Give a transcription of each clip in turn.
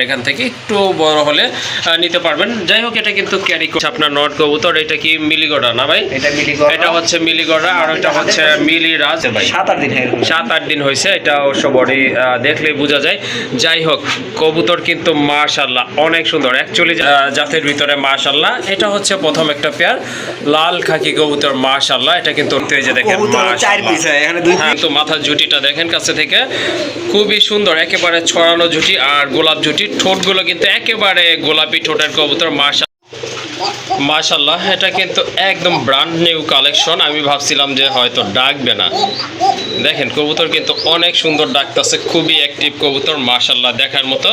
এখান থেকে একটু বড় হলে নিতে পারবেন। যাই হোক, এটা কিন্তু ক্যারি করছে আপনার নট কবুতর। এটা কি মিলিগড়া না ভাই? এটা হচ্ছে মিলিগড়া, আর এটা হচ্ছে মিলিরাজ ভাই। 7-8 দিন হয়েছে। এটা অবশ্য বডি দেখলেই বোঝা যায়। যাই হোক, কবুতর কিন্তু মাশাআল্লাহ অনেক সুন্দর, অ্যাকচুয়ালি জাতের ভিতরে মাশাআল্লাহ। এটা হচ্ছে প্রথম একটা পেয়ার লাল খাকি কবুতর মাশাআল্লাহ। এটা কিন্তু এই যে দেখেন হ্যাঁ, তো মাথার জুটিটা দেখেন কাছে থেকে, খুবই সুন্দর, একেবারে ছড়ানো জুটি আর গোলাপ জুটি। ঠোঁটগুলো কিন্তু একেবারে গোলাপি ঠোঁটের কবুতর মাশাআল্লাহ। এটা কিন্তু একদম ব্র্যান্ড নিউ কালেকশন। আমি ভাবছিলাম যে হয়তো ডাকবে না। দেখেন কবুতর কিন্তু অনেক সুন্দর ডাকতেছে, খুবই অ্যাক্টিভ কবুতর মাশাআল্লাহ, দেখার মতো।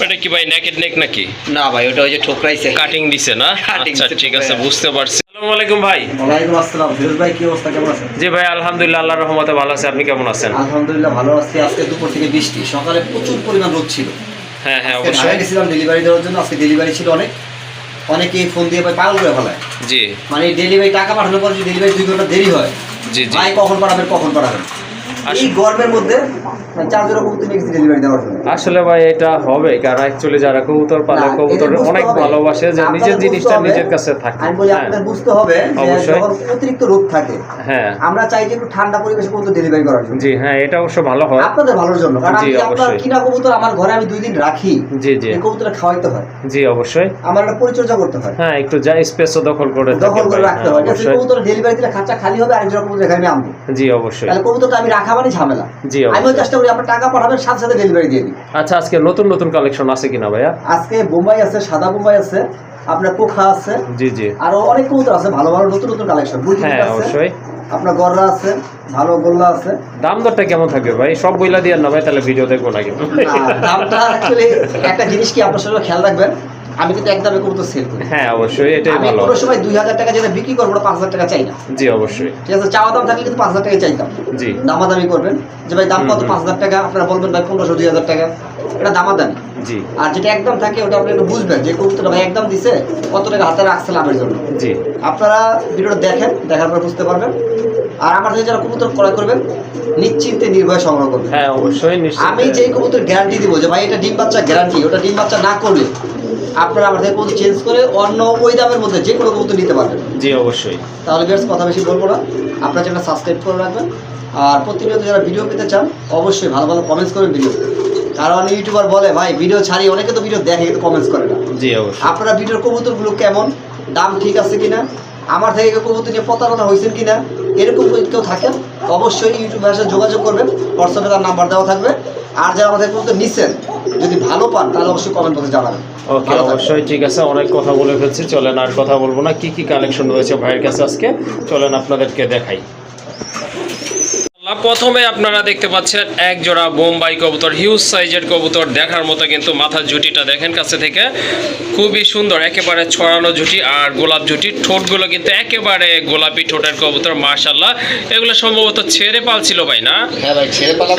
এটা কি ভাই নেকেড নেক নাকি? না ভাই, ওটা ওই যে ঠোকরাইছে, কাটিং দিছে না? আচ্ছা ঠিক আছে, বুঝতে পারছি। আসসালামু আলাইকুম ভাই। ওয়ালাইকুম আসসালাম। ফিরোজ ভাই, কি অবস্থা, কেমন আছেন? জি ভাই, আলহামদুলিল্লাহ, আল্লাহর রহমতে ভালো আছি। আপনি কেমন আছেন? আলহামদুলিল্লাহ ভালো আছি। আজকে দুপুর থেকে বৃষ্টি, সকালে প্রচুর পরিমাণ রোদ ছিল। হ্যাঁ হ্যাঁ, অবশ্যই গেছিলাম ডেলিভারি দেওয়ার জন্য। আজকে ডেলিভারি ছিল অনেকেই ফোন দিয়ে ভাই পাগল করে ফেলায়। জি, মানে ডেলিভারি টাকা পাঠানোর পর যদি ডেলিভারি 2 ঘন্টা দেরি হয়, জি জি, ভাই কখন পাঠাবেন। এই গরমের মধ্যে 4 কবুতর নিয়ে ডেলিভারি দেওয়ার জন্য আসলে ভাই এটা হবে, কারণ অ্যাকচুয়ালি যারা কবুতর পালে কবুতর অনেক ভালোবাসে, যে নিজের জিনিসটা নিজের কাছে থাকে। আমি বলি আপনাদের বুঝতে হবে যে যখন অতিরিক্ত রোদ থাকে, হ্যাঁ আমরা চাই যে একটু ঠান্ডা পরিবেশে কবুতর ডেলিভারি করার জন্য। জি হ্যাঁ, এটা অবশ্য ভালো হয় আপনাদের ভালোর জন্য। কারণ আমি আপনার কিনা কবুতর আমার ঘরে আমি 2 দিন রাখি, জি জি, এই কবুতরটা খাওয়াইতে হয়। জি অবশ্যই, আমার একটা পরিচর্যা করতে হয়। হ্যাঁ, একটু যা স্পেসও দখল করে রাখতে হয়। এই কবুতর ডেলিভারি দিলে খাঁচা খালি হবে, আরেকজন কবুতর এখানে আনবো। জি অবশ্যই, তাহলে কবুতরটা আমি রাখা মানে ঝামেলা। জি আমি চেষ্টা করি আপনার টাকা পাঠাবেন, সাথে সাথে ডেলিভারি দিয়ে দিই। আচ্ছা, আজকে নতুন নতুন কালেকশন আছে কিনা ভাইয়া? আজকে বোম্বাই আছে, সাদা বোম্বাই আছে, আপনার পোখা আছে, জি জি, আরো অনেক কবুতর আছে, ভালো ভালো নতুন নতুন কালেকশন। হ্যাঁ অবশ্যই, আপনার গররা আছে, ভালো গোল্লা আছে। দাম দরটা কেমন থাকবে ভাই? সব বইলা দিয়ে না ভাই, তাহলে ভিডিও দেখবো না কিন্তু। দামটা অ্যাকচুয়ালি একটা জিনিস কি আপনার সঙ্গে খেয়াল রাখবেন, আমি কিন্তু একদমই কবুতর সেল করি। হ্যাঁ অবশ্যই, এটাই ভালো। আমি কোনো সময় 2000 টাকা যেটা বিক্রি করবো 5000 টাকা চাই না। জি অবশ্যই, ঠিক আছে, চাওয়া দাম থাকলে কিন্তু 5000 টাকা চাইতাম। জি, দামাদামি করবেন যে ভাই দাম কত, 5000 টাকা, আপনারা বলবেন ভাই 1500 2000 টাকা, এটা দামাদামি। জি, আর যেটা একদম থাকে ওটা আপনি একটু বুঝবেন যে কবুতরটা ভাই একদম দিছে, কত টাকা হাতে রাখছে লাভের জন্য। জি, আপনারা ভিডিওটা দেখেন, দেখার পর বুঝতে পারবেন। আর আমার থেকে যারা কবুতর ক্রয় করবেন, নিশ্চিন্তে নির্ভয়ে সংগ্রহ করবেন। হ্যাঁ অবশ্যই, আমি যেই কবুতর গ্যারান্টি দিব যে ভাই এটা ডিম বাচ্চা গ্যারান্টি, ওটা ডিম বাচ্চা না করলে আপনারা আমার থেকে কবুতর চেঞ্জ করে অন্য ওই দামের মধ্যে যে কোনো কবুতর নিতে পারবেন। জি অবশ্যই। তাহলে বেশ কথা বেশি বলবো না, আপনারা চ্যানেলটা সাবস্ক্রাইব করে রাখবেন। আর প্রতিনিয়ত যারা ভিডিও পেতে চান, অবশ্যই ভালো ভালো কমেন্টস করবেন ভিডিও। কারণ ইউটিউবার বলে ভাই ভিডিও ছাড়ি, অনেকে তো ভিডিও দেখে কিন্তু কমেন্টস করে না। জি অবশ্যই। আপনারা ভিডিওর কবুতরগুলো কেমন, দাম ঠিক আছে কিনা, আমার থেকে কবুতর নিয়ে প্রতারণা হয়েছেন কিনা, এরকম কেউ থাকেন, অবশ্যই ইউটিউবের সাথে যোগাযোগ করবেন। হোয়াটসঅ্যাপে তার নাম্বার দেওয়া থাকবে। আর যারা আমাদের কবুতর নিচ্ছেন, যদি ভালো পান তাহলে অবশ্যই কমেন্ট বক্সে জানাবেন। ওকে, অবশ্যই, ঠিক আছে, অনেক কথা বলে ফেলছি, চলেন আর কথা বলবো না। কি কি কালেকশন রয়েছে ভাইয়ের কাছে আজকে, চলেন আপনাদেরকে দেখাই। প্রথমে আপনারা দেখতে পাচ্ছেন এক জোড়া বোম্বাই কবুতর, হিউজ সাইজের কবুতর, দেখার মতো কিন্তু মাথার জুটিটা দেখেন কাছে থেকে, খুবই সুন্দর, একেবারে ছড়ানো জুটি আর গোলাপ জুটি। ঠোঁটগুলো কিন্তু একেবারে গোলাপি ঠোঁটের কবুতর মাশাআল্লাহ। এগুলো সম্ভবত ছেড়ে পাল ছিল ভাই না? হ্যাঁ ভাই, ছেড়ে পালা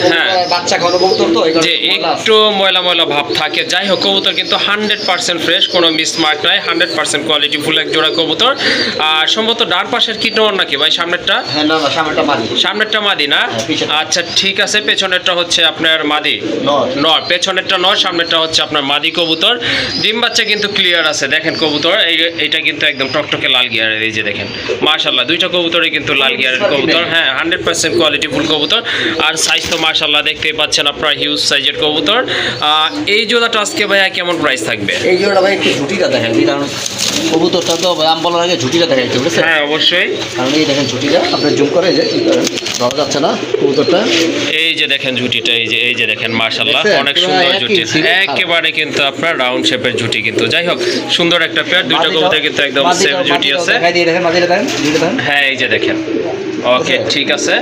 বাচ্চা খাওয়ানো কবুতর তো, যে একটু ময়লা ময়লা ভাব থাকে। যাই হোক, কবুতর কিন্তু 100% ফ্রেশ, কোনো মিসমার্ক নাই, 100% কোয়ালিটি ফুল এক জোড়া কবুতর। আর সম্ভবত ডান পাশের কি নর নাকি ভাই? সামনেরটা? হ্যাঁ না, সামনেরটা মাদি না? আচ্ছা ঠিক আছে, পেছনেরটা হচ্ছে আপনার মাদি নর, পেছনেরটা নর, সামনেরটা হচ্ছে আপনার মাদি কবুতর। ডিম বাচ্চা কিন্তু ক্লিয়ার আছে, দেখেন কবুতর এইটা কিন্তু একদম টকটকে লাল গিয়ারের। এই যে দেখেন মাশাআল্লাহ, দুইটা কবুতরই কিন্তু লাল গিয়ারের কবুতর। হ্যাঁ 100% কোয়ালিটি ফুল কবুতর। আর সাইজ তো মাশাআল্লাহ দেখতেই পাচ্ছেন আপনারা, হিউজ সাইজের কবুতর। এই জোড়াটা আজকে ভাইয়া কেমন প্রাইস থাকবে? এই জোড়াটা ভাই একটু ঝুটিটা দেখেন, কারণ কবুতরটা তো আম বলার আগে ঝুটিটা দেখাইতে বুঝছেন? হ্যাঁ অবশ্যই, কারণ এই দেখেন ঝুটিটা, আপনার জুম করে যে ধরা যাচ্ছে না কবুতরটা। এই যে দেখেন ঝুটিটা, এই যে দেখেন মাশাআল্লাহ, অনেক সুন্দর ঝুটি, একেবারে কিন্তু আপনার রাউন্ড শেপের ঝুটি কিন্তু। যাই হোক, সুন্দর একটা পেয়ার, দুইটা কবুতর কিন্তু একদম সেম ঝুটি আছে। হ্যাঁ এই যে দেখেন। ওকে ঠিক আছে।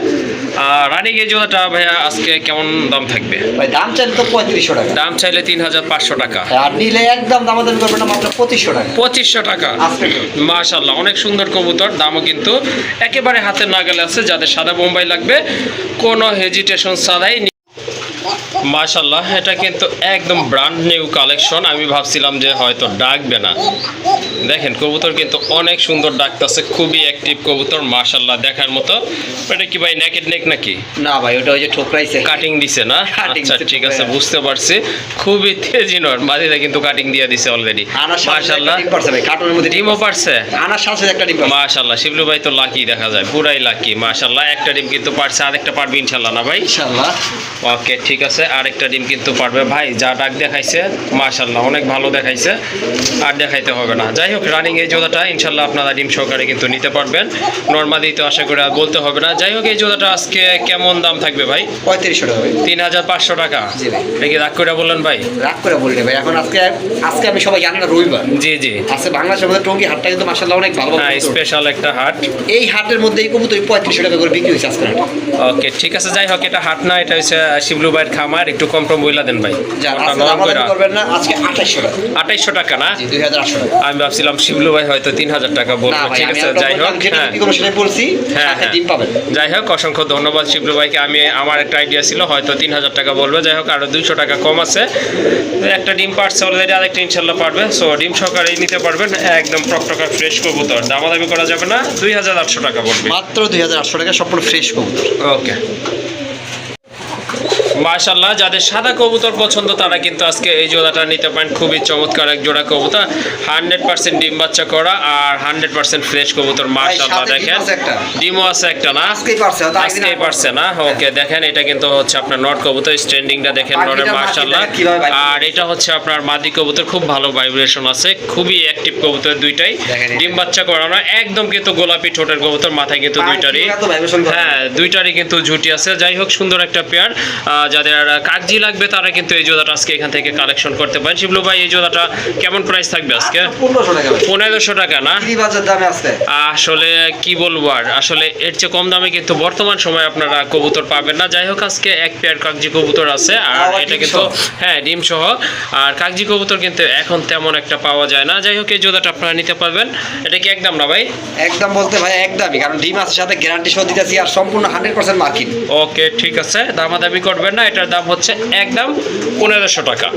আর রানিং এই জোড়াটা ভাইয়া আজকে কেমন দাম থাকবে? ভাই দাম চাইলে তো 3500 টাকা, দাম চাইলে 3500 টাকা, আর নিলে একদম দামাদামি করবেন না, মাত্র 2500 টাকা। 2500 টাকা, মাশাআল্লাহ, অনেক সুন্দর কবুতর। দামও কিন্তু একেবারে হাতের নাগালে আছে। যাদের সাদা বোম্বাই লাগবে, কোনো হেজিটেশন ছাড়াই মাশাআল্লাহ, এটা কিন্তু একদম ব্র্যান্ড নিউ কালেকশন। আমি ভাবছিলাম যে হয়তো ডাকবে না। দেখেন কবুতর কিন্তু অনেক সুন্দর ডাকতেছে, খুবই অ্যাক্টিভ কবুতর মাশাআল্লাহ, দেখার মতো। এটা কি ভাই নেকেড নেক নাকি? না ভাই, ওটা ওই যে ঠোকরাইছে, কাটিং দিছে না? Cutting আচ্ছা দিছে, ঠিক আছে, ঠোকরাইয়া। বুঝতে পারছি। খুবই তেজি নর মাদিটা কিন্তু কাটিং দিয়ে দিছে অলরেডি মাশাআল্লাহ। ডিম পারছে ভাই, কার্টুনের মধ্যে ডিমও পারছে আনার সাথে একটা ডিম পারছে মাশাআল্লাহ। শিবলু ভাই তো লাকি দেখা যায়, পুরাই লাকি মাশাআল্লাহ। একটা ডিম কিন্তু পারছে, আরেকটা পারবে ইনশাআল্লাহ না ভাই? ইনশাআল্লাহ। ওকে ঠিক আছে, আরেকটা ডিম কিন্তু পারবে ভাই। যা ডাক দেখাইছে মাশাআল্লাহ, অনেক ভালো দেখাইছে, আর দেখাইতে হবে না। যাই হোক, রানিং এই জোড়াটা ইনশাআল্লাহ আপনারা ডিম সহকারে কিন্তু নিতে পারবেন। নরমালি তো আশা করে আর বলতে হবে না। যাই হোক, এই জোড়াটা আজকে কেমন দাম থাকবে ভাই? 3500 টাকা ভাই। 3500 টাকা। জি ভাই। এটা কি রাগ করে বললেন ভাই? রাগ করে বলি না ভাই, এখন আজকে আমি সবাই জানি না রবিবার, জি জি, আজকে বাংলাদেশের মধ্যে টঙ্গী হাটটা কিন্তু মাশাআল্লাহ অনেক ভালো হ্যাঁ স্পেশাল একটা হাট। এই হাটের মধ্যে এই কবুতর 3500 টাকা করে বিক্রি হয়েছে আজকে হাটে। ওকে ঠিক আছে, যাই হোক, এটা হাট না, এটা হচ্ছে শিবলু ভাইয়ের খামার। একটু কম কম বইলা দেন ভাই। যার ওটা আজকে নরম আমাদের কইরা। করবেন না, আজকে 2800 টাকা। 2800 টাকা না? জি, 2800 টাকা। আমি ভাবছিলাম শিবলু ভাই হয়তো 3000 টাকা না বলবো। ভাই, ঠিক আমি আছে, আপনার যাই হোক, বললাম যেটা হ্যাঁ বিক্রি করবো সেটাই বলছি, হ্যাঁ সাথে হ্যাঁ, ডিম পাবেন। যাই হোক, অসংখ্য ধন্যবাদ শিবলু ভাইকে। আমার একটা আইডিয়া ছিল হয়তো 3000 টাকা বলবে। যাই হোক, আরো 200 টাকা কম আছে। একটা ডিম পারছে অলরেডি, আরেকটা ইনশাল্লাহ পারবে। সো ডিম সহকারেই নিতে পারবেন, একদম টকটকা ফ্রেশ কবুতর। দামাদামি করা যাবে না, 2800 টাকা পড়বে মাত্র 2800 টাকা, সম্পূর্ণ ফ্রেশ কবুতর। ওকে মাশাআল্লাহ। যাদের সাদা কবুতর পছন্দ তারা কিন্তু আজকে এই জোড়াটা নিতে পারেন। খুবই চমৎকার এক জোড়া কবুতর, 100% ডিম বাচ্চা করা আর 100% ফ্রেশ কবুতর মাশাআল্লাহ। সাথে ডিম দেখেন আছে একটা। ডিমও আছে একটা না? আজকেই পারছে, হয়তো একদিন আজকেই পারছে না? ওকে দেখেন, এটা কিন্তু হচ্ছে আপনার নট কবুতর। স্ট্যান্ডিংটা দেখেন পাখিটার নরের মাটি মাশাআল্লাহ। দেখেন কিভাবে বাইরে আর এটা হচ্ছে আপনার মাদি কবুতর, খুব ভালো ভাইব্রেশন আছে, খুবই অ্যাক্টিভ কবুতর দুইটাই। দেখেন এটা। ডিম বাচ্চা করানো, একদম কিন্তু গোলাপি ঠোঁটের কবুতর, মাথায় কিন্তু দুইটারই, এত vibration করে। হ্যাঁ দুইটারই কিন্তু ঝুটি আছে। যাই হোক, সুন্দর একটা পেয়ার। যাদের কাগজি লাগবে তারা কিন্তু এই জোড়াটা আজকে এখান থেকে কালেকশন করতে পারেন। শিবলু ভাই, এই জোড়াটা কেমন প্রাইস থাকবে আজকে? 1500 টাকা ভাই। 1500 টাকা না? কি বাজার দামে আজকে? আসলে কি বলবো আর, আসলে এর চেয়ে কম দামে কিন্তু বর্তমান সময় আপনারা কবুতর পাবেন না। যাই হোক, আজকে এক পেয়ার কাগজি কবুতর আছে, আর আবার এটা ডিম কিন্তু সহ? হ্যাঁ ডিম সহ। আর কাগজি কবুতর কিন্তু এখন তেমন একটা পাওয়া যায় না। যাই হোক, এই জোড়াটা আপনারা নিতে পারবেন। এটা কি একদম না ভাই? একদম বলতে ভাই একদমই, কারণ ডিম আছে সাথে গ্যারান্টি সহ দিতেছি, আর সম্পূর্ণ 100% মার্কিং। ওকে ঠিক আছে, দামাদামি করবেন না। এটার দাম হচ্ছে একদম 1500 টাকা।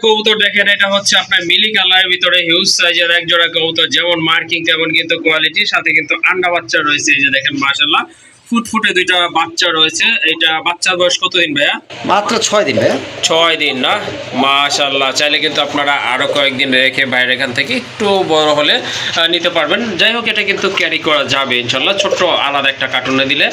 কবুতর দেখেন, এটা হচ্ছে আপনার মিলি কালারের ভিতরে হিউজ সাইজের এক জোড়া কবুতর। যেমন মার্কিং তেমন কিন্তু কোয়ালিটি, সাথে কিন্তু আন্ডা বাচ্চা রয়েছে। এই যে দেখেন মাশাআল্লাহ, ফুটফুটে দুইটা বাচ্চা রয়েছে। এটা বাচ্চার বয়স কতদিন ভাইয়া? মাত্র 6 দিন ভাই। 6 দিন না? মাশাআল্লাহ। চাইলে কিন্তু আপনারা আরো কয়েকদিন রেখে বাইরে এখান থেকে একটু বড় হলে নিতে পারবেন। যাই হোক, এটা কিন্তু ক্যারি করা যাবে ইনশাল্লাহ। ছোট্ট আলাদা একটা কার্টুনে দিলে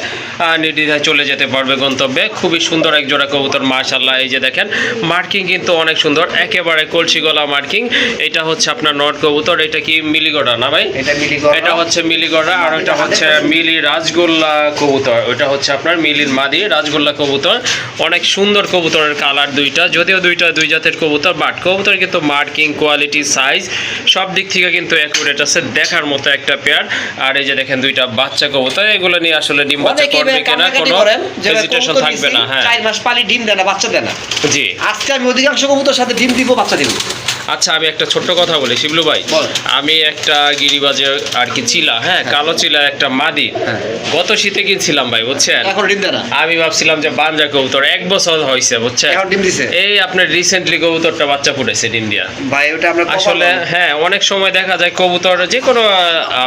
নির্দ্বিধায় চলে যেতে পারবে গন্তব্যে। খুবই সুন্দর এক জোড়া কবুতর মাশাআল্লাহ। এই যে দেখেন, মার্কিং কিন্তু অনেক সুন্দর, একেবারে কলসি গলা মার্কিং। এটা হচ্ছে আপনার নট কবুতর। এটা কি মিলিগড়া না ভাই? এটা মিলিগড়া। এটা হচ্ছে মিলিগড়া, আর এটা হচ্ছে মিলি রাজগোল্লা কবুতর। ওটা হচ্ছে আপনার মিলির মাদি রাজগোল্লা কবুতর। অনেক সুন্দর কবুতরের কালার দুইটা, যদিও দুই জাতের কবুতর, বাট কবুতর কিন্তু মার্কিং, কোয়ালিটি, সাইজ সব দিক থেকে কিন্তু অ্যাকুরেট আছে, দেখার মতো একটা পেয়ার। আর এই যে দেখেন দুইটা বাচ্চা কবুতর, এগুলো নিয়ে আসলে ডিম বাচ্চা করবে কিনা কোনো হেজিটেশন থাকবে না। হ্যাঁ 4 মাস পালি ডিম দেয় না, বাচ্চা দেয় না। জি, আজকে আমি অধিকাংশ কবুতর সাথে ডিম দিব, বাচ্চা দিব। আচ্ছা আমি একটা ছোট্ট কথা বলি শিবলু ভাই। বলেন। আমি একটা গিরিবাজে আর কি চিলা, হ্যাঁ কালো চিলা একটা মাদি হ্যাঁ। গত শীতে কিনছিলাম ভাই, বুঝছেন? এখন ডিম দেয় না। আমি ভাবছিলাম যে বাঞ্জা কবুতর, 1 বছর হয়েছে বুঝছেন। এখন ডিম দিছে এই আপনার রিসেন্টলি কবুতরটা বাচ্চা ফুটেছে ডিম দিয়া। ভাই, ওটা আমরা আসলে হ্যাঁ, অনেক সময় দেখা যায় কবুতর যে কোনো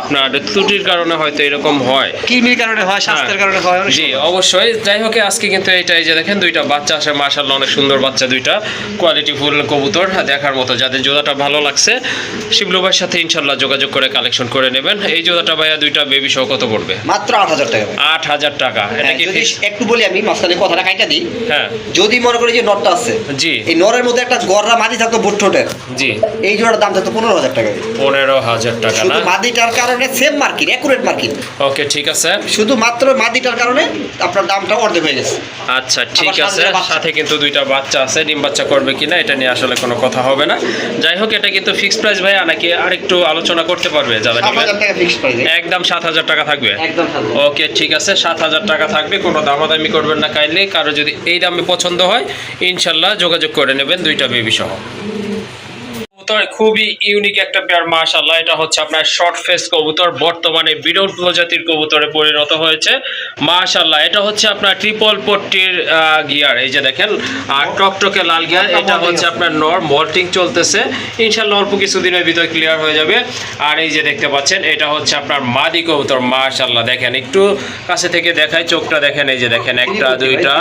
আপনার ত্রুটির কারণে হয়তো এরকম হয়, কিডনির কারণে হয়, স্বাস্থ্যের কারণে হয় অনেক জি সময়। অবশ্যই। যাই হোক, আজকে কিন্তু এইটাই যে দেখেন দুইটা বাচ্চা আসে মাশাআল্লাহ, অনেক সুন্দর বাচ্চা দুইটা, কোয়ালিটি ফুল কবুতর, দেখার মতো। যাদের জোড়াটা ভালো লাগছে শিবলু ভাইয়ের সাথে ইনশাল্লাহ যোগাযোগ করে কালেকশন করে নেবেন। এই জোড়াটা ভাইয়া দুইটা বেবি সহ কত পড়বে? মাত্র 8000 টাকা ভাই। 8000 টাকা। এটা হ্যাঁ, কি যদি fixed? একটু বলি আমি মাঝখানে কথাটা কাইটা দিই, হ্যাঁ যদি মনে করি যে নটটা আছে, জি এই নরের মধ্যে একটা গররা মাদি থাকতো বুটঠোটের, জি, এই জোড়ার দাম থাকতো 15000 টাকা। 15000 টাকা না? শুধু মাদিটার কারণে সেম মার্কিং, অ্যাকুরেট মার্কিং, ওকে ঠিক আছে। শুধু মাত্র মাদিটার কারণে আপনার দামটা অর্ধেক হয়ে গেছে। আচ্ছা ঠিক আবার আছে, সাথে বাচ্চা। সাথে কিন্তু দুইটা বাচ্চা আছে, ডিম বাচ্চা করবে কিনা এটা নিয়ে আসলে কোনো কথা হবে না। যাই হোক, এটা কিন্তু ফিক্সড প্রাইস ভাইয়া নাকি আরেকটু আলোচনা করতে পারবে যারা নেবে? 7000 টাকা ফিক্সড প্রাইস। একদম 7000 টাকা থাকবে। একদম 7000। ওকে ঠিক আছে, 7000 টাকা থাকবে, কোনো দামাদামি করবেন না কাইন্ডলি। কারো যদি এই দামে পছন্দ হয় ইনশাল্লাহ যোগাযোগ করে নেবেন দুইটা বেবি সহ। কবুতর, খুবই ইউনিক একটা পেয়ার মাশাআল্লাহ। এটা হচ্ছে আপনার শর্ট ফেস কবুতর, বর্তমানে বিরল প্রজাতির কবুতরে পরিণত হয়েছে মাশাআল্লাহ। এটা হচ্ছে আপনার ট্রিপল পট্টির গিয়ার, এই যে দেখেন, আর টকটকে লাল গিয়ার। এটা হচ্ছে আপনার নর, মল্টিং চলতেছে, ইনশাআল্লাহ অল্প কিছুদিনের ভিতরে ক্লিয়ার হয়ে যাবে। আর এই যে দেখতে পাচ্ছেন, এটা হচ্ছে আপনার মাদি কবুতর মাশাআল্লাহ। দেখেন একটু কাছে থেকে দেখাই, চোখটা দেখেন, এই যে দেখেন, একটা দুইটা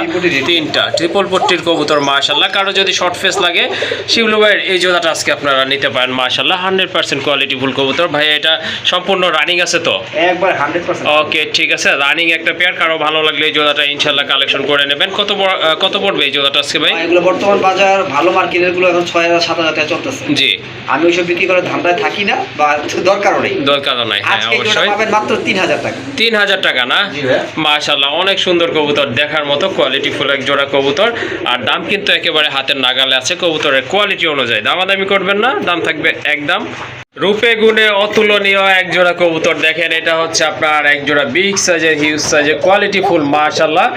তিনটা ট্রিপল পট্টির কবুতর মাশাআল্লাহ। কারো যদি শর্ট ফেস লাগে, শিবলু ভাইয়ের এই জোড়াটা আজকে আপনারা নিতে পারেন মাশাআল্লাহ। 100% কোয়ালিটি ফুল কবুতর ভাই। এটা সম্পূর্ণ রানিং আছে তো? একবার 100%। ওকে, ঠিক আছে, রানিং একটা পেয়ার। কারো ভালো লাগলে এই জোড়াটা ইনশাআল্লাহ কালেকশন করে নেবেন। কত পড়বে এই জোড়াটা আজকে ভাই? এগুলো বর্তমান বাজার ভালো মার্কেটের গুলো এখন 6,000-7,000 টাকা চলতেছে। জি, আমি ওইসব বিক্রি করে ধান্দায় থাকি না, বা দরকারও নেই। দরকারও নাই, হ্যাঁ আজকে অবশ্যই। পাবেন মাত্র 3,000 টাকা। 3,000 টাকা না? জি ভাই। মাশাআল্লাহ, অনেক সুন্দর কবুতর, দেখার মতো কোয়ালিটি ফুল এক জোড়া কবুতর। আর দাম কিন্তু একেবারে হাতের নাগালে আছে কবুতরের কোয়ালিটি অনুযায়ী। দামাদামি করবেন না, দাম থাকবে একদম। রূপে গুণে অতুলনীয় এক জোড়া কবুতর দেখেন, এটা হচ্ছে আপনার এক জোড়া বিগ সাইজের, হিউজ সাইজের, কোয়ালিটি ফুল মাশাআল্লাহ।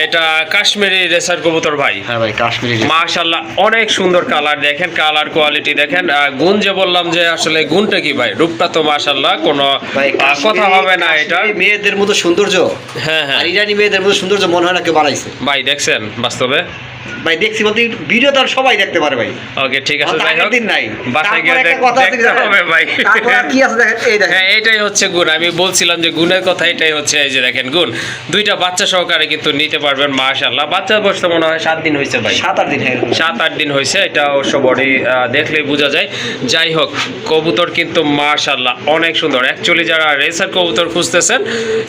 এটা কাশ্মীরি রেসার কবুতর ভাই। হ্যাঁ ভাই, কাশ্মীরি মাশাআল্লাহ, অনেক সুন্দর কালার দেখেন, কালার কোয়ালিটি দেখেন। গুণ যে বললাম যে আসলে গুণটা কি ভাই? রূপটা তো মাশাআল্লাহ, কোনো কথা হবে না। এটা মেয়েদের মতো সৌন্দর্য, হ্যাঁ হ্যাঁ আর ইরানি মেয়েদের মতো সৌন্দর্য মনে হয় না কেউ বানাইছে ভাই। দেখছেন বাস্তবে? ভাই দেখছি বলতে ভিডিও তো আর সবাই দেখতে পারে ভাই। ওকে, ঠিক আছে, যাই হোক, দিন নাই বাসায় গিয়ে তারপর একটা কথা আছে দেখতে হবে ভাই। তারপর আর কি আছে দেখেন, এই দেখেন। হ্যাঁ, এটাই হচ্ছে গুণ। আমি বলছিলাম যে গুণের কথা, এটাই হচ্ছে, এই যে দেখেন গুণ। দুইটা বাচ্চা সহকারে কিন্তু নিতে পারবেন মাশাআল্লাহ। বাচ্চা বসতে মনে হয় 7 দিন হয়েছে ভাই। 7-8 দিন, হ্যাঁ 7-8 দিন হয়েছে। এটা অবশ্য বডি দেখলেই বোঝা যায়। যাই হোক, কবুতর কিন্তু মাশাআল্লাহ অনেক সুন্দর। অ্যাকচুয়ালি যারা রেসার কবুতর খুঁজতেছেন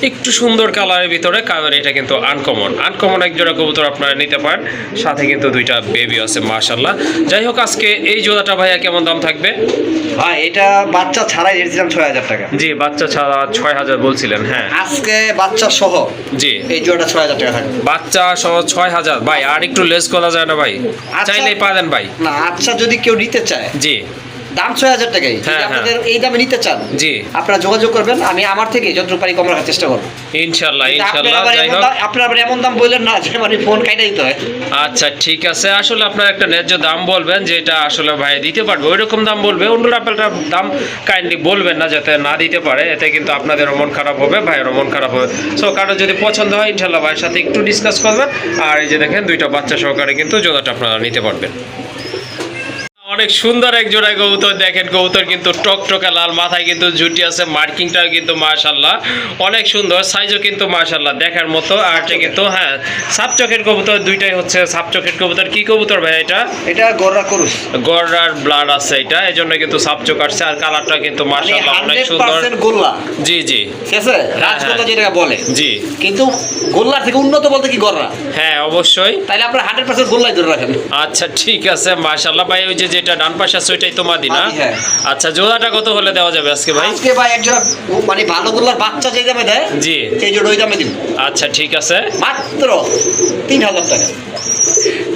একটু সুন্দর কালারের ভিতরে, কারণ এটা কিন্তু আনকমন এক জোড়া কবুতর আপনারা নিতে পারেন। সাথে কিন্তু দুইটা বেবি আছে মাশাআল্লাহ। যাই হোক, আজকে এই জোড়াটা ভাইয়া কেমন দাম থাকবে? ভাই এটা বাচ্চা ছাড়াই দিয়েছিলাম 6,000 টাকা। জি, বাচ্চা ছাড়া 6,000 বলছিলেন, হ্যাঁ। আজকে বাচ্চা সহ জি, এই জোড়াটা 6,000 টাকা থাকবে। বাচ্চা সহ 6,000 ভাই। আর একটু লেস করা যায় না ভাই? আচ্ছা। চাইলেই পারেন ভাই। না, আচ্ছা, যদি কেউ নিতে চায়, জি, দাম 6,000 টাকাই। যদি হ্যাঁ, আপনাদের এই দামে নিতে চান, জি, আপনারা যোগাযোগ করবেন। আমি আমার থেকে যতটুকু পারি কম রাখার চেষ্টা করবো ইনশাআল্লাহ কিন্তু ইনশাআল্লাহ। যাই হোক, আপনারা আবার এমন দাম বললেন না যে মানে ফোন কাইটা দিতে হয়। আচ্ছা ঠিক আছে, আসলে আপনার একটা ন্যায্য দাম বলবেন, যেটা আসলে ভাই দিতে পারবে ওইরকম দাম বলবে। অন্যরা আপনার দাম কাইন্ডলি বলবেন না, যাতে না দিতে পারে। এতে কিন্তু আপনাদেরও মন খারাপ হবে, ভাইয়েরও মন খারাপ হবে। সো কারো যদি পছন্দ হয় ইনশাআল্লাহ ভাইয়ের সাথে একটু ডিসকাস করবেন। আর এই যে দেখেন, দুইটা বাচ্চা সহকারে কিন্তু জোড়াটা আপনারা নিতে পারবেন। অনেক সুন্দর এক জোড়া কবুতর দেখেন। কবুতর কিন্তু টকটকা লাল, মাথায় কিন্তু ঝুটি আছে, মার্কিংটাও কিন্তু মাশাআল্লাহ অনেক সুন্দর, সাইজও কিন্তু মাশাআল্লাহ দেখার মতো। আর এটা কিন্তু হ্যাঁ সাপ চকের কবুতর, দুইটাই হচ্ছে সাপ চকের কবুতর। কি কবুতর ভাই এটা? এটা গররা করুস, গররার ব্লাড আছে এটা, এই জন্য কিন্তু সাপ চক আসছে। আর কালারটা কিন্তু মাশাআল্লাহ অনেক সুন্দর। 100% গোল্লা। জি জি, ঠিক আছে, রাজগোল্লা যেটাকে বলে। জি, কিন্তু গোল্লার থেকে উন্নত বলতে কি গররা? হ্যাঁ অবশ্যই। তাইলে আপনারা 100% গোল্লাই ধরে রাখেন। আচ্ছা ঠিক আছে মাশাআল্লাহ ভাই। ওই যে যেটা ডান পাশে আছে ওইটাই তো মাদি না? মাদি, হ্যাঁ। আচ্ছা, জোড়াটা কত হলে দেওয়া যাবে আজকে ভাই? আজকে ভাই একজন মানে ভালো গোল্লার বাচ্চা যে দামে দেয়, জি, এই জন্য ওই দামে দিব। আচ্ছা ঠিক আছে, মাত্র 3,000 টাকা।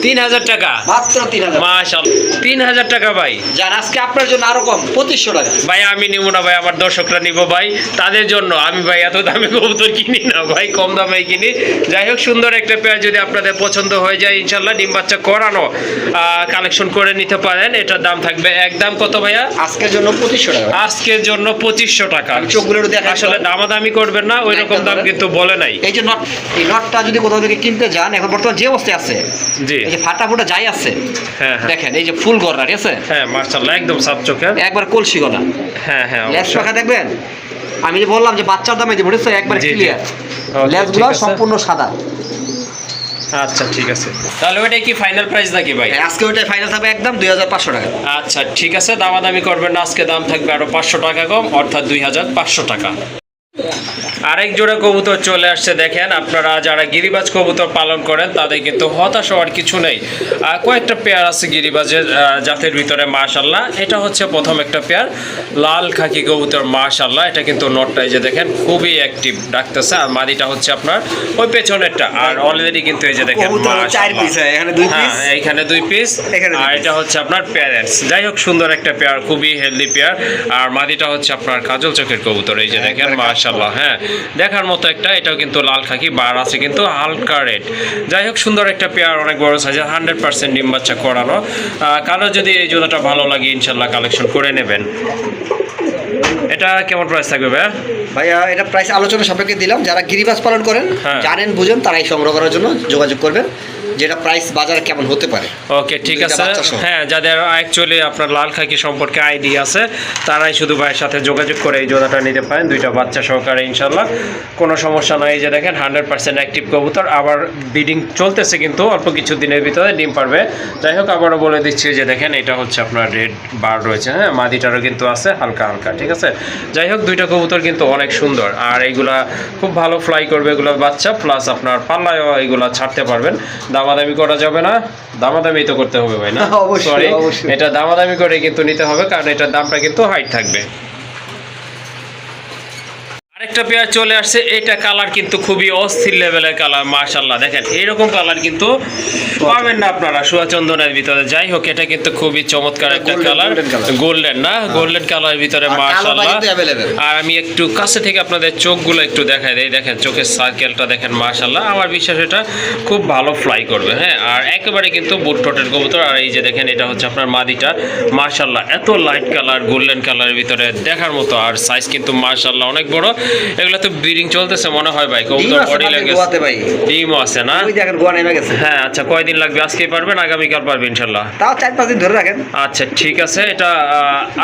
3,000 টাকা মাত্র 3,000। মাশাআল্লাহ, 3,000 টাকা ভাই। জান আজকে আপনার জন্য আরো কম, 2,500 টাকা। ভাই আমি নিব না ভাই, আমার দর্শকরা নিব ভাই, তাদের জন্য। আমি ভাই এত দামে কবুতর কিনি না ভাই, কম দামে কিনি। যাই হোক, সুন্দর একটা পেয়ার যদি আপনাদের পছন্দ হয়ে যায় ইনশাআল্লাহ ডিম বাচ্চা করানো কালেকশন করে নিতে পারেন। এটার দাম থাকবে একদম কত ভাইয়া? আজকের জন্য 2,500 টাকা। আজকের জন্য 2,500 টাকা। চোখগুলো একটু দেখাই। আসলে দামাদামি করবেন না, ওই রকম দাম কিন্তু বলে নাই। এই যে নট, এই নটটা যদি কোথাও থেকে কিনতে যান, এখন বর্তমান যে অবস্থায় আছে, জি, এই যে ফাটা ফুটা যাই আছে, হ্যাঁ হ্যাঁ দেখেন এই যে ফুল গররা, ঠিক আছে, হ্যাঁ মাশাআল্লাহ একদম সাপ চোখের, একবার কলসি গলা। হ্যাঁ হ্যাঁ লেজ অবশ্যই। পাখা দেখবেন, আমি যে বললাম যে বাচ্চার দামে দিব, ঠিক আছে, একবার জি, জি। ক্লিয়ার। Okay, লেজগুলো ঠিক আছে। সম্পূর্ণ সাদা। আচ্ছা ঠিক আছে, তাহলে ওইটাই কি ফাইনাল প্রাইস নাকি ভাই? আজকে ওইটাই ফাইনাল থাকবে একদম 2,500 টাকা। আচ্ছা ঠিক আছে, দামাদামি করবেন না, আজকে দাম থাকবে আরো 500 টাকা কম, অর্থাৎ 2,500 টাকা। আরেক জোড়া কবুতর চলে আসছে দেখেন। আপনারা যারা গিরিবাজ কবুতর পালন করেন তাদের কিন্তু হতাশ হওয়ার কিছু নেই। কয়েকটা পেয়ার আছে গিরিবাজের জাতের ভিতরে মাশাআল্লাহ। এটা হচ্ছে প্রথম একটা পেয়ার, লাল খাকি কবুতর মাশাআল্লাহ। এটা কিন্তু নটটা এই যে দেখেন খুবই অ্যাক্টিভ ডাকতেছে। আর মাদিটা হচ্ছে আপনার ওই পেছনেরটা। আর অলরেডি কিন্তু এই যে দেখেন কবুতর 4 পিস, এখানে 2 পিস, হ্যাঁ এইখানে 2 পিস, এখানে 2 আর পিস। এটা হচ্ছে আপনার প্যারেন্টস। যাই হোক, সুন্দর একটা পেয়ার, খুবই হেলদি পেয়ার। আর মাদিটা হচ্ছে আপনার কাজল চোখের কবুতর, এই যে দেখেন মাশাআল্লাহ। হ্যাঁ, দেখার মতো একটা, এটাও কিন্তু লাল খাকি, বার আছে কিন্তু হালকা রেড। যাই হোক সুন্দর একটা পেয়ার, অনেক বড় সাইজের, 100% ডিম বাচ্চা করানো। কারো যদি এই জোড়াটা ভালো লাগে ইনশাল্লাহ কালেকশন করে নেবেন। এটা কেমন প্রাইস থাকবে ভাইয়া? ভাইয়া এটা প্রাইস আলোচনা সাপেক্ষে দিলাম। যারা গিরিবাজ পালন করেন, হ্যাঁ। জানেন বুঝেন, তারাই সংগ্রহ করার জন্য যোগাযোগ করবেন, যেটা প্রাইস বাজারে কেমন হতে পারে। ওকে ঠিক দুইটা আছে। বাচ্চা সহ। হ্যাঁ, যাদের অ্যাকচুয়ালি আপনার লাল খাকি সম্পর্কে আইডিয়া আছে তারাই শুধু ভাইয়ের সাথে যোগাযোগ করে এই জোড়াটা নিতে পারেন, দুইটা বাচ্চা সহকারে ইনশাল্লাহ কোনো সমস্যা নাই। এই যে দেখেন 100% অ্যাক্টিভ কবুতর, আবার ব্রিডিং চলতেছে কিন্তু অল্প কিছু দিনের ভিতরে ডিম পারবে। যাই হোক আবারও বলে দিচ্ছি যে দেখেন এটা হচ্ছে আপনার রেড বার রয়েছে, হ্যাঁ মাদিটারও কিন্তু আছে হালকা হালকা, ঠিক আছে। যাই হোক দুইটা কবুতর কিন্তু অনেক সুন্দর, আর এইগুলা খুব ভালো ফ্লাই করবে এগুলো বাচ্চা, প্লাস আপনার পাল্লায়ও এইগুলা ছাড়তে পারবেন। দামাদামি করা যাবে না, দামাদামি তো করতে হবে ভাই না? অবশ্যই, সরি, অবশ্যই। এটা দামাদামি করে কিন্তু নিতে হবে, কারণ এটার দামটা কিন্তু হাইট থাকবে। আরেকটা পেয়ার চলে আসছে, এটা কালার কিন্তু খুবই অস্থির লেভেলের কালার, মাশাআল্লাহ দেখেন এইরকম কালার কিন্তু পাবেন না আপনারা সুয়াচন্দনের ভিতরে। যাই হোক এটা কিন্তু খুবই চমৎকার একটা কালার, গোল্ডেন না, গোল্ডেন কালারের ভিতরে মাশাআল্লাহ। আর আমি একটু কাছে থেকে আপনাদের চোখগুলো একটু দেখাই দেই, দেখেন চোখের সার্কেলটা দেখেন মাশাআল্লাহ। আমার বিশ্বাস এটা খুব ভালো ফ্লাই করবে, হ্যাঁ। আর একেবারে কিন্তু বুট ঠোঁটের কবুতর। আর এই যে দেখেন এটা হচ্ছে আপনার মাদিটা, মাশাআল্লাহ এত লাইট কালার গোল্ডেন কালারের ভিতরে দেখার মতো, আর সাইজ কিন্তু মাশাআল্লাহ অনেক বড়। এগুলো তো ব্রিডিং চলতেছে মনে হয় ভাই, কবুতর বডি লাগে, ডিমও আছে না? ওই দেখেন গোয়া নেমে গেছে। হ্যাঁ আচ্ছা, কয়দিন লাগবে? আজকে পারবেন, আগামীকাল পারবে ইনশাল্লাহ? তাও 4-5 দিন ধরে রাখেন। আচ্ছা ঠিক আছে, এটা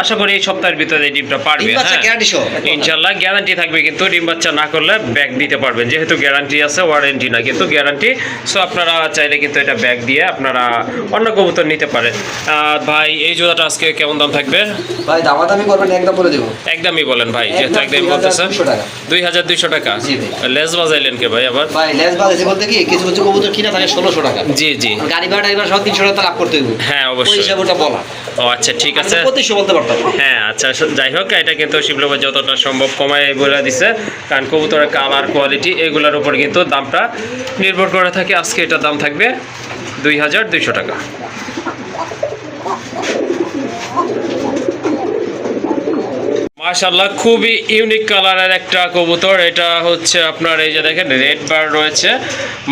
আশা করি এই সপ্তাহের ভিতরে এই ডিমটা পারবে, ডিম বাচ্চা হ্যাঁ গ্যারান্টি সহ ইনশাল্লাহ। গ্যারান্টি থাকবে কিন্তু, ডিম বাচ্চা না করলে ব্যাগ দিতে পারবেন, যেহেতু গ্যারান্টি আছে, ওয়ারেন্টি না কিন্তু গ্যারান্টি। সো আপনারা চাইলে কিন্তু এটা ব্যাগ দিয়ে আপনারা অন্য কবুতর নিতে পারেন। ভাই এই জোড়াটা আজকে কেমন দাম থাকবে? ভাই দামাদামি করবেন, একদম বলে দেবো। একদমই বলেন ভাই, যেহেতু একদমই বলতেছেন। 2200 টাকা। জি ভাই। লেস বাজাইলেন কে ভাই আবার? ভাই লেস বাজেছে বলতে কি, কিছু কিছু কবুতর কিনা থাকে 1600 টাকা। জি জি, গাড়ি ভাড়া টাড়ি ভাড়া সব 300 টাকা লাভ করতে হইব। হ্যাঁ ওই অবশ্যই। হিসাবে ওটা বলা। ও আচ্ছা ঠিক আছে, 2500 বলতে পারতাম। হ্যাঁ আচ্ছা যাই হোক এটা কিন্তু শিবলবাই যতটা সম্ভব কমায় বলে দিছে, কারণ কবুতরের কালার কোয়ালিটি এগুলোর উপর কিন্তু দামটা নির্ভর করে থাকে। আজকে এটার দাম থাকবে 2200 টাকা। মাশাআল্লাহ খুবই ইউনিক কালারের একটা কবুতর, এটা হচ্ছে আপনার এই যে দেখেন রেড বার রয়েছে,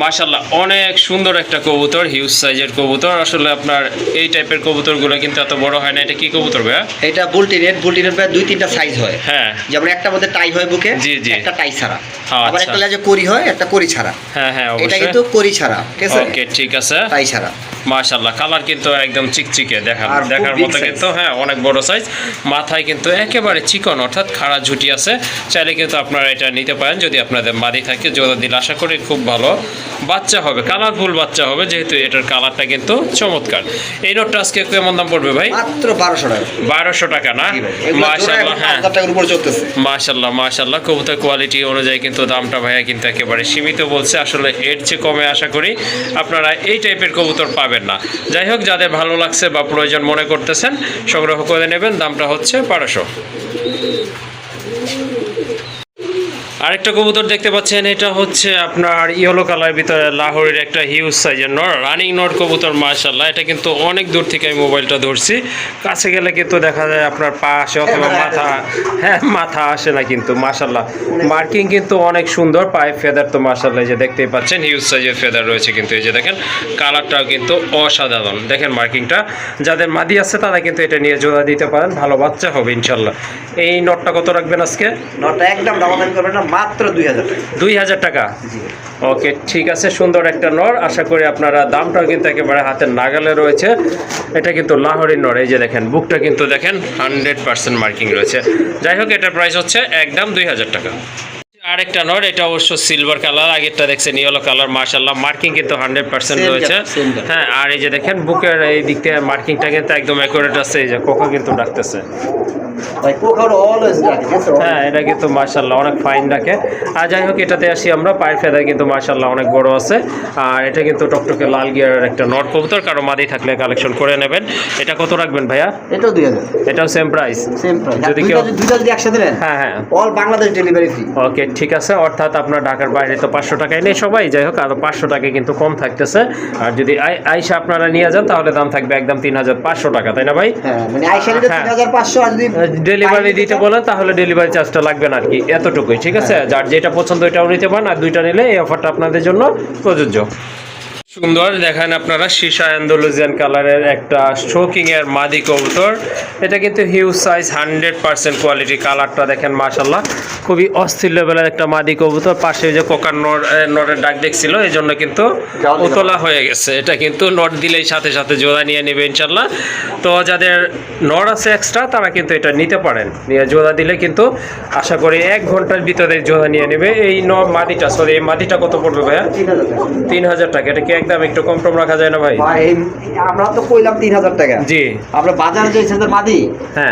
মাশাআল্লাহ অনেক সুন্দর একটা কবুতর, হিউজ সাইজের কবুতর। আসলে আপনার এই টাইপের কবুতরগুলো কিন্তু এত বড় হয় না। এটা কি কবুতর ভাইয়া? এটা বুলটি রেড প্রায় 2-3টা সাইজ হয়, হ্যাঁ যেমন একটা মধ্যে টাই হয় বুকে, জি জি, একটা টাই ছাড়া, হ্যাঁ, আবার আচ্ছা। একটা লেজে করি হয়, একটা করি ছাড়া। হ্যাঁ হ্যাঁ এটা অবশ্যই, কিন্তু করি ছাড়া, ঠিক আছে? ওকে ঠিক আছে, টাই ছাড়া। মাশাআল্লাহ কালার কিন্তু একদম চিকচিকে আর খুব দেখার big মতো size। কিন্তু, হ্যাঁ অনেক বড় সাইজ। মাথায় কিন্তু একেবারে চিকন, অর্থাৎ খাড়া ঝুটি আছে। চাইলে কিন্তু আপনারা এটা নিতে পারেন যদি আপনাদের মাদি থাকে। জোড়া দিলে আশা করি খুব ভালো বাচ্চা হবে, কালারফুল বাচ্চা হবে, যেহেতু এটার কালারটা কিন্তু চমৎকার। এই নোটটা আজকে কেমন দাম পড়বে ভাই? মাত্র 1200 টাকা। 1200 টাকা না? মাশাআল্লাহ, হ্যাঁ টাকার উপর চলতেছে। মাশাআল্লাহ মাশাআল্লাহ, কবুতর কোয়ালিটি অনুযায়ী কিন্তু দামটা ভাইয়া কিন্তু একেবারে সীমিত বলছে। আসলে এর চেয়ে কমে আশা করি আপনারা এই টাইপের কবুতর পাবেন না। যাই হোক যাদের ভালো লাগছে বা প্রয়োজন মনে করতেছেন সংগ্রহ করে নেবেন, দামটা হচ্ছে 1200। আরেকটা কবুতর দেখতে পাচ্ছেন, এটা হচ্ছে আপনার ইয়েলো কালারের ভিতরে লাহোরের একটা হিউজ সাইজের নর, রানিং নর কবুতর মাশাআল্লাহ। এটা কিন্তু অনেক দূর থেকে আমি মোবাইলটা ধরছি, কাছে গেলে কিন্তু দেখা যায় আপনার পা আসে অথবা মাথা, হ্যাঁ মাথা আসে না কিন্তু মাশাআল্লাহ। মার্কিং কিন্তু অনেক সুন্দর, পায়ে ফেদার তো মাশাআল্লাহ এই যে দেখতেই পাচ্ছেন হিউজ সাইজের ফেদার রয়েছে কিন্তু। এই যে দেখেন কালারটাও কিন্তু অসাধারণ, দেখেন মার্কিংটা। যাদের মাদি আছে তারা কিন্তু এটা নিয়ে জোড়া দিতে পারেন, ভালো বাচ্চা হবে ইনশাল্লাহ। এই নটটা কত রাখবেন আজকে? নটটা একদম দামাদামি করবেন না, মাত্র 2000 টাকা। 2000 টাকা, জি ওকে ঠিক আছে। সুন্দর একটা নর, আশা করি আপনারা দামটাও কিন্তু একেবারে হাতের নাগালে রয়েছে। এটা কিন্তু লাহোরের নর, এই যে দেখেন বুকটা কিন্তু দেখেন 100% মার্কিং রয়েছে। যাই হোক এটার প্রাইস হচ্ছে একদম 2000 টাকা। আরেকটা নর, এটা অবশ্য সিলভার কালার, আগেরটা দেখছেন ইয়েলো কালার, মাশাআল্লাহ মার্কিং কিন্তু 100% রয়েছে। হ্যাঁ আর এই যে দেখেন বুকের এই দিক থেকে মার্কিংটা কিন্তু একদম অ্যাকুরেট আছে। এই যে কোকা কিন্তু ডাকতেছে, ভাই কোকার অলওয়েজ ডাকে, হ্যাঁ এটা কিন্তু মাশাআল্লাহ অনেক ফাইন ডাকে। আর যাই হোক এটাতে আসি আমরা, পায়ের ফেদার কিন্তু মাশাআল্লাহ অনেক বড় আছে। আর এটা কিন্তু টকটকে লাল গিয়ারের একটা নর কবুতর, কারো মাদি থাকলে কালেকশন করে নেবেন। এটা কত রাখবেন ভাইয়া? এটাও 2000, এটাও সেম প্রাইস, সেম প্রাইস। যদি যদি কেউ দুইটা যদি একসাথে নেন, হ্যাঁ হ্যাঁ অল বাংলাদেশ ডেলিভারি ফ্রি। ওকে ঠিক আছে, অর্থাৎ আপনার ঢাকার বাইরে তো 500 টাকায় নেই সবাই। যাই হোক আরও 500 টাকা কিন্তু কম থাকতেছে। আর যদি আইসা আপনারা নিয়ে যান তাহলে দাম থাকবে একদম 3500 টাকা, তাই না ভাই? হ্যাঁ মানে আইসা নিলে 3500, আর যদি ডেলিভারি দিতে বলেন তাহলে ডেলিভারি চার্জটা লাগবে না আর কি, এতটুকুই। ঠিক আছে, যার যেটা পছন্দ ওইটাও নিতে পারেন, আর দুইটা নিলে এই অফারটা আপনাদের জন্য প্রযোজ্য। সুন্দর দেখেন আপনারা সীসা অ্যান্ডালুজিয়ান কালারের একটা শোকিং এর মাদি কবুতর। এটা কিন্তু হিউজ সাইজ, 100% কোয়ালিটি। কালারটা দেখেন মাশাআল্লাহ, খুবই অস্থির লেভেলের একটা মাদি কবুতর। পাশে যে কোকার নরের ডাক দেখছিল, এই জন্য কিন্তু উতলা হয়ে গেছে। এটা কিন্তু নট দিলেই সাথে সাথে জোড়া নিয়ে নেবে ইনশাল্লাহ। তো যাদের নর আছে এক্সট্রা তারা কিন্তু এটা নিতে পারেন, নিয়ে জোড়া দিলে কিন্তু আশা করি 1 ঘন্টার ভিতরে জোড়া নিয়ে নেবে। এই মাদিটা, সরি এই মাদিটা কত পড়বে ভাইয়া? 3000 টাকা। এটা কি একদম একটু কম টম রাখা যায় না ভাই? আমরা তো কইলাম 3000 টাকা। জি, আমরা বাজারে যে সেন্টার মাদি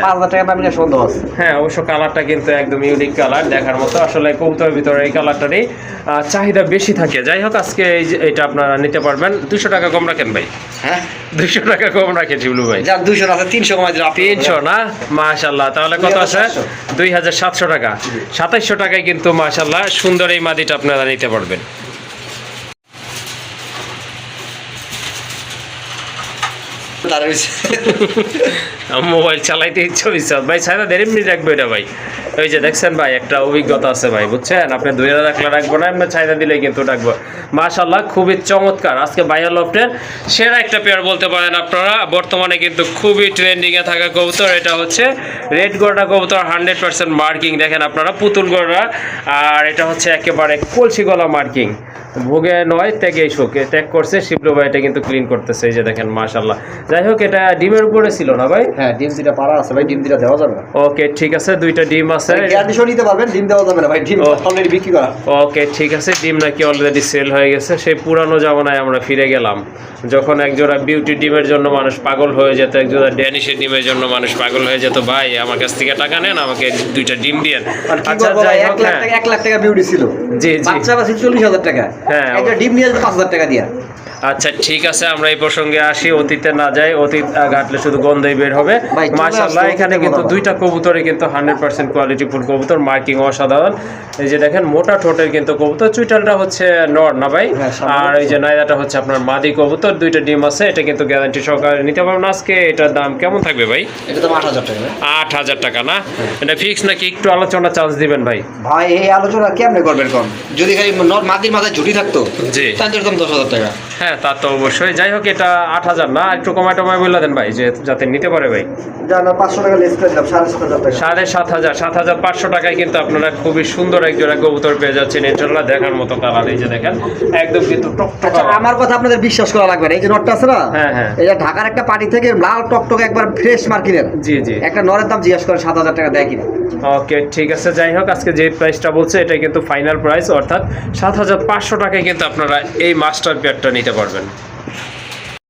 5000 টাকা দাম নিয়ে সন্দেহ আছে। হ্যাঁ, অবশ্য কালারটা কিন্তু একদম ইউনিক কালার, দেখার মতো। আসলে কবুতরের ভিতরে এই কালারটারই চাহিদা বেশি থাকে। যাই হোক, আজকে এটা আপনারা নিতে পারবেন। 200 টাকা কম রাখেন ভাই। হ্যাঁ, 200 টাকা কম রাখেন শিবলু ভাই। যার 200 আছে 300 কমাই দিলাম। 300 না? মাশাআল্লাহ, তাহলে কত আছে? 2700 টাকা। 2700 টাকায় কিন্তু মাশাআল্লাহ সুন্দর এই মাদিটা আপনারা নিতে পারবেন। মোবাইল চালাইতে ইচ্ছা হয়েছে ভাই, 7.5 মিনিট রাখবো এটা ভাই। ওই যে দেখছেন ভাই, একটা অভিজ্ঞতা আছে ভাই, বুঝছেন? আপনি 2000 রাখলে রাখবো না, আমরা চাহিদা দিলেই কিন্তু রাখবো। মাশাআল্লাহ, খুবই চমৎকার। আজকে ভাইয়া লফটের সেরা একটা পেয়ার বলতে পারেন আপনারা। বর্তমানে কিন্তু খুবই ট্রেন্ডিংয়ে থাকা কবুতর। এটা হচ্ছে রেড গড়া কবুতর, 100% মার্কিং। দেখেন আপনারা, পুতুল গড়া। আর এটা হচ্ছে একেবারে কলসি গলা মার্কিং। ভোগে নয়, ত্যাগেই শোকে ত্যাগ করছে শিবলু ভাই, এটা কিন্তু ক্লিন করতেছে। এই যে দেখেন মাশাআল্লাহ। যাই হোক, এটা ডিমের উপরে ছিল না ভাই? হ্যাঁ, ডিম দুইটা পাড়া আছে ভাই, ডিম দুইটা দেওয়া যাবে না। ওকে, ঠিক আছে, 2টা ডিম আছে। গ্যারান্টিও নিতে পারবেন, ডিম দেওয়া যাবে না ভাই, ডিম অলরেডি বিক্রি করা। ওকে, ঠিক আছে। ডিম নাকি অলরেডি সেল হয়ে গেছে। সেই পুরানো জামানায় আমরা ফিরে গেলাম, যখন একজোড়া বিউটি ডিমের জন্য মানুষ পাগল হয়ে যেত, একজোড়া ড্যানিশের ডিমের জন্য মানুষ পাগল হয়ে যেত। ভাই, আমার কাছ থেকে টাকা নেন, আমাকে 2টা ডিম দিয়েন। আচ্ছা, যাই হোক, 1 লাখ টাকা বিউটি ছিল। জি জি, বাচ্চারা ছিল 40,000 টাকা। হ্যাঁ, একটা ডিম নিয়ে 5000 টাকা দিয়া। আচ্ছা, ঠিক আছে, আমরা এই প্রসঙ্গে আসি। অতীতে না যাই, অতীত ঘাটলে শুধু গন্ধই বের হবে। মাশাআল্লাহ, এখানে কিন্তু 2টা কবুতরে কিন্তু 100% কোয়ালিটি ফুল কবুতর, মার্কিং অসাধারণ। এই যে দেখেন, মোটা ঠোঁটের কিন্তু কবুতর। চুইটালটা হচ্ছে নর না ভাই? আর এই যে নাইদাটা হচ্ছে আপনার মাদি কবুতর। 2টা ডিম আছে। এটা কিন্তু গ্যারান্টি সহকারে নিতে পারবেন। আজকে এটার দাম কেমন থাকবে ভাই? এটা তো 8000 টাকা। 8000 টাকা না? এটা ফিক্স নাকি একটু আলোচনা চান্স দিবেন ভাই? ভাই, এই আলোচনা কেমনে করবেন কম? যদি খালি নর মাদির মাথায় ঝুটি থাকতো, জি, তাহলে এরকম 10,000 টাকা। হ্যাঁ, তা তো অবশ্যই। যাই হোক, এটা 8000 না, একটু কমায় টমায় বলে দেন ভাই, যে যাতে নিতে পারে ভাই। জানা 500 টাকা লেস করে দিলাম, 7500 টাকা। 7500, 7500 টাকায় কিন্তু আপনারা খুবই সুন্দর এক জোড়া কবুতর পেয়ে যাচ্ছেন। ইনশাআল্লাহ, দেখার মতো কালার। এই যে দেখেন, একদম কিন্তু টকটকা। আচ্ছা, আমার কথা আপনাদের বিশ্বাস করা লাগবে না। এই যে নটটা আছে না, হ্যাঁ হ্যাঁ, এটা ঢাকার একটা পার্টি থেকে লাল টকটক একবার ফ্রেশ মার্কিনের। জি জি, একটা নরের দাম জিজ্ঞাসা করে 7000 টাকা দেয় কিনা। ওকে, ঠিক আছে। যাই হোক, আজকে যে প্রাইসটা বলছে এটা কিন্তু ফাইনাল প্রাইস, অর্থাৎ 7500 টাকায় কিন্তু আপনারা এই মাস্টার পেয়ারটা নিতে পারবেন।